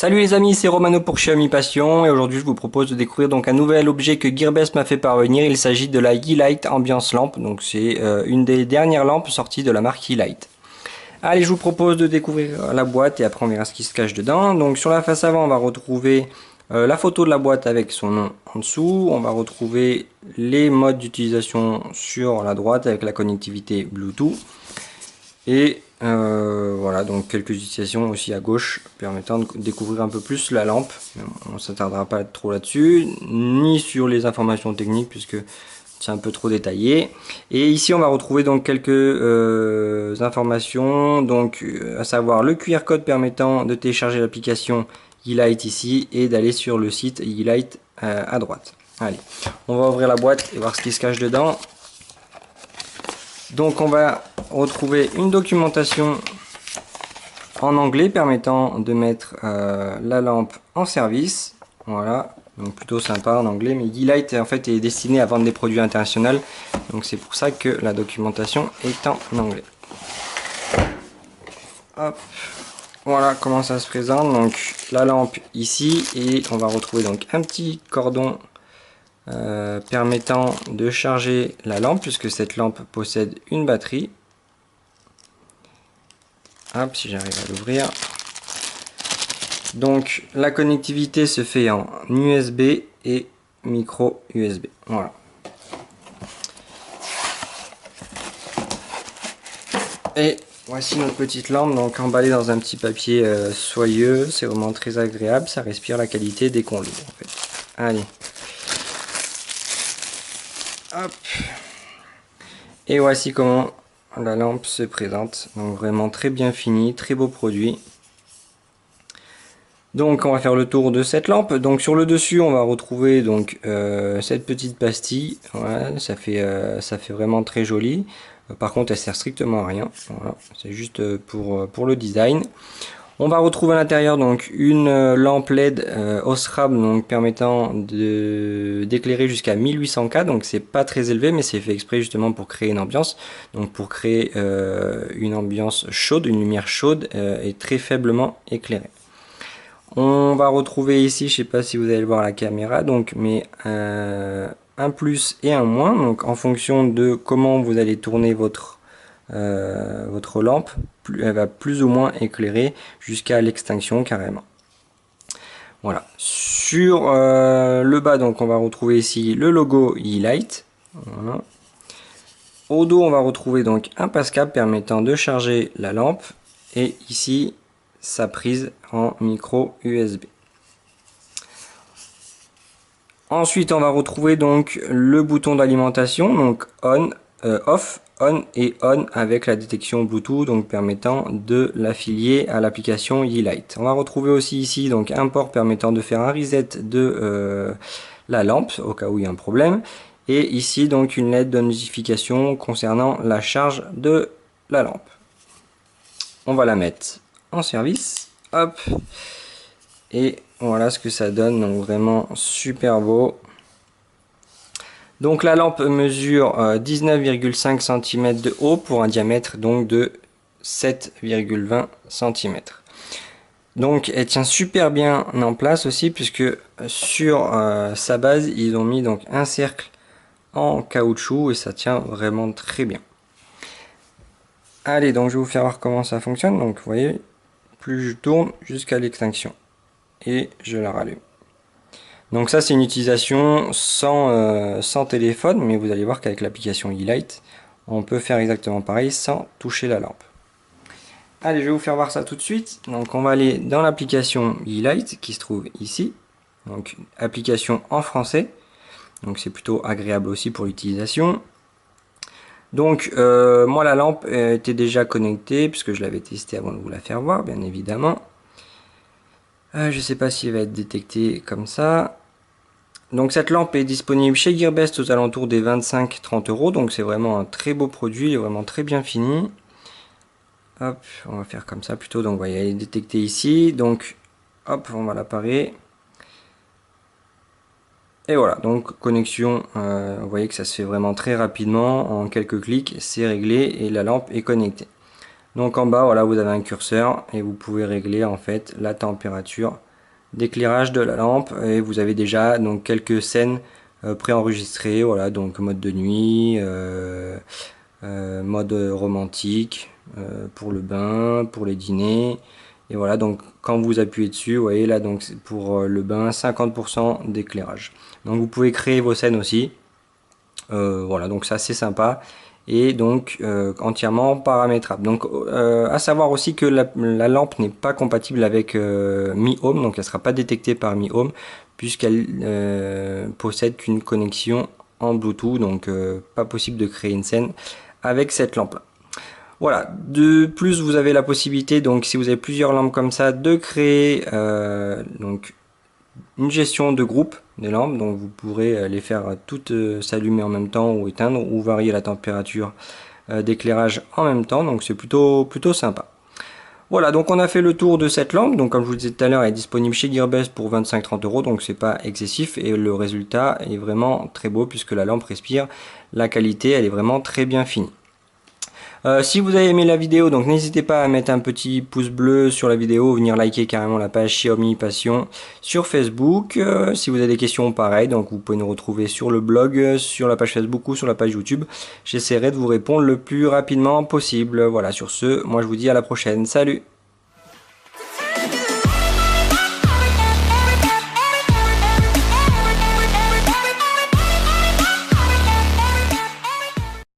Salut les amis, c'est Romano pour Xiaomi Passion et aujourd'hui je vous propose de découvrir donc un nouvel objet que Gearbest m'a fait parvenir. Il s'agit de la Yeelight Ambiance Lampe, donc c'est une des dernières lampes sorties de la marque Yeelight. Allez, je vous propose de découvrir la boîte et après on verra ce qui se cache dedans. Donc sur la face avant, on va retrouver la photo de la boîte avec son nom en dessous. On va retrouver les modes d'utilisation sur la droite avec la connectivité Bluetooth. Et voilà, donc quelques utilisations aussi à gauche permettant de découvrir un peu plus la lampe. On ne s'attardera pas trop là-dessus, ni sur les informations techniques puisque c'est un peu trop détaillé. Et ici on va retrouver donc quelques informations, donc à savoir le QR code permettant de télécharger l'application Yeelight ici et d'aller sur le site Yeelight à droite. Allez, on va ouvrir la boîte et voir ce qui se cache dedans. Donc on va retrouver une documentation en anglais permettant de mettre la lampe en service. Voilà, donc plutôt sympa en anglais, mais Yeelight en fait est destiné à vendre des produits internationaux, donc c'est pour ça que la documentation est en anglais. Hop. Voilà comment ça se présente, donc la lampe ici, et on va retrouver donc un petit cordon permettant de charger la lampe puisque cette lampe possède une batterie. Hop, si j'arrive à l'ouvrir. Donc la connectivité se fait en USB et micro USB. Voilà. Et voici notre petite lampe, donc emballée dans un petit papier soyeux. C'est vraiment très agréable, ça respire la qualité dès qu'on l'ouvre en fait. Allez. Hop. Et voici comment la lampe se présente. Donc vraiment très bien fini, très beau produit. Donc on va faire le tour de cette lampe. Donc sur le dessus on va retrouver donc cette petite pastille. Voilà, ça fait vraiment très joli. Par contre elle sert strictement à rien. Voilà, c'est juste pour le design. On va retrouver à l'intérieur donc une lampe LED Osram donc permettant d'éclairer jusqu'à 1800K, donc c'est pas très élevé mais c'est fait exprès justement pour créer une ambiance, donc pour créer une ambiance chaude, une lumière chaude et très faiblement éclairée. On va retrouver ici, je sais pas si vous allez le voir à la caméra, donc mais un plus et un moins, donc en fonction de comment vous allez tourner votre lampe, elle va plus ou moins éclairer jusqu'à l'extinction carrément. Voilà. Sur le bas, donc on va retrouver ici le logo Yeelight. Voilà. Au dos, on va retrouver donc un passe-câble permettant de charger la lampe et ici sa prise en micro USB. Ensuite, on va retrouver donc le bouton d'alimentation, donc on, off, on et on avec la détection Bluetooth, donc permettant de l'affilier à l'application Yeelight. On va retrouver aussi ici donc un port permettant de faire un reset de la lampe au cas où il y a un problème. Et ici donc une LED de notification concernant la charge de la lampe. On va la mettre en service. Hop. Et voilà ce que ça donne, donc vraiment super beau. Donc la lampe mesure 19,5 cm de haut pour un diamètre donc de 7,20 cm. Donc elle tient super bien en place aussi puisque sur sa base ils ont mis donc un cercle en caoutchouc et ça tient vraiment très bien. Allez, donc je vais vous faire voir comment ça fonctionne. Donc vous voyez, plus je tourne jusqu'à l'extinction et je la rallume. Donc ça c'est une utilisation sans téléphone, mais vous allez voir qu'avec l'application Yeelight, on peut faire exactement pareil sans toucher la lampe. Allez, je vais vous faire voir ça tout de suite. Donc on va aller dans l'application Yeelight qui se trouve ici. Donc application en français. Donc c'est plutôt agréable aussi pour l'utilisation. Donc moi la lampe était déjà connectée puisque je l'avais testée avant de vous la faire voir, bien évidemment. Je ne sais pas s'il va être détecté comme ça. Donc cette lampe est disponible chez Gearbest aux alentours des 25-30 euros. Donc c'est vraiment un très beau produit, il est vraiment très bien fini. Hop, on va faire comme ça plutôt. Donc vous voyez, elle est détectée ici. Donc hop, on va l'appareiller. Et voilà, donc connexion, vous voyez que ça se fait vraiment très rapidement. En quelques clics, c'est réglé et la lampe est connectée. Donc en bas, voilà, vous avez un curseur et vous pouvez régler en fait la température d'éclairage de la lampe et vous avez déjà donc quelques scènes préenregistrées, voilà, donc mode de nuit, mode romantique, pour le bain, pour les dîners. Et voilà, donc quand vous appuyez dessus, vous voyez là, donc pour le bain, 50% d'éclairage. Donc vous pouvez créer vos scènes aussi. Voilà, donc ça c'est sympa. Et donc entièrement paramétrable. Donc à savoir aussi que la lampe n'est pas compatible avec Mi Home, donc elle ne sera pas détectée par Mi Home puisqu'elle possède qu'une connexion en Bluetooth, donc pas possible de créer une scène avec cette lampe là. Voilà, de plus vous avez la possibilité, donc si vous avez plusieurs lampes comme ça, de créer donc une gestion de groupe des lampes, donc vous pourrez les faire toutes s'allumer en même temps ou éteindre ou varier la température d'éclairage en même temps, donc c'est plutôt sympa. Voilà, donc on a fait le tour de cette lampe, donc comme je vous disais tout à l'heure, elle est disponible chez Gearbest pour 25-30 €, donc c'est pas excessif et le résultat est vraiment très beau puisque la lampe respire, la qualité elle est vraiment très bien finie. Si vous avez aimé la vidéo, donc n'hésitez pas à mettre un petit pouce bleu sur la vidéo, venir liker carrément la page Xiaomi Passion sur Facebook. Si vous avez des questions, pareil, donc vous pouvez nous retrouver sur le blog, sur la page Facebook ou sur la page YouTube. J'essaierai de vous répondre le plus rapidement possible. Voilà, sur ce, moi je vous dis à la prochaine. Salut!